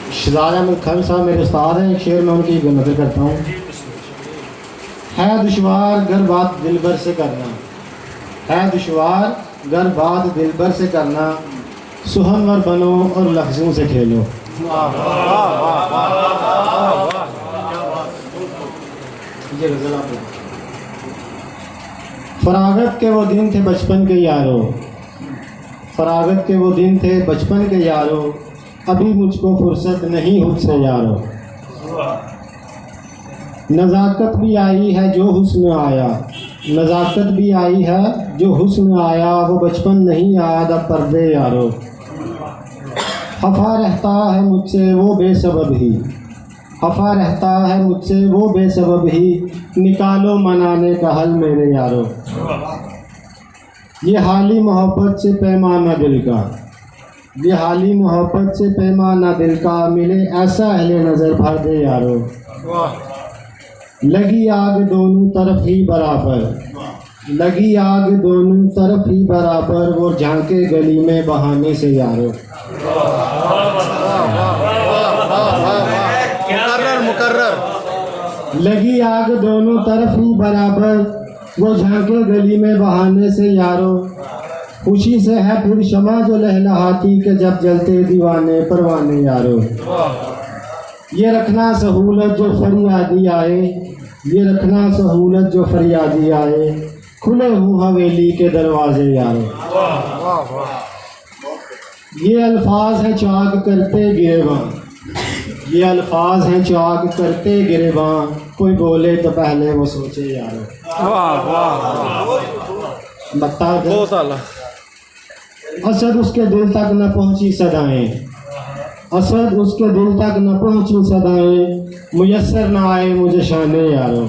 शहजाद अहमद खान साहब मेरे उस्ताद हैं। एक शेर में उनकी नज़र करता हूँ। है दुश्वार गर बात दिलबर से करना, है दुश्वार गर बात दिलबर से करना, सुहनवर बनो और लफ्ज़ों से खेलो। ये गज़ल आपने। फरागत के वो दिन थे बचपन के यारो, फरागत के वो दिन थे बचपन के यारो, अभी मुझको फुर्सत नहीं खुद से यारो। नज़ाकत भी आई है जो हुस्न आया, नज़ाकत भी आई है जो हुस्न आया, वो बचपन नहीं याद अब पर्दे यारो। खफा रहता है मुझसे वो बेसबब ही, खफा रहता है मुझसे वो बेसबब ही, निकालो मनाने का हल मेरे यारो। ये हाली मोहब्बत से पैमाना दिल का, ये हाली मोहब्बत से पैमाना दिल का, मिले ऐसा अहले नज़र भर दे यारो। लगी आग दोनों तरफ ही बराबर, लगी आग दोनों तरफ ही बराबर, वो झांके गली में बहाने से यारो। मुकर्रर। लगी आग दोनों तरफ ही बराबर, वो झांके गली में बहाने से यारो। खुशी से है फिर शमा जो लहलहाती के जब जलते दीवाने परवाने यारो। ये रखना सहूलत जो फरियादी आए, ये रखना सहूलत जो फरियादी आए, खुले हूँ हवेली के दरवाजे यारो। ये अल्फाज हैं चाक करते गिरेबान, ये अल्फाज हैं चाक करते गिरेबान, कोई बोले तो पहले वो सोचे यारो। असद उसके दिल तक न पहुँची सदाएं, असद उसके दिल तक न पहुँची सदाएं, मुयस्सर न आए मुझे शाने यारो।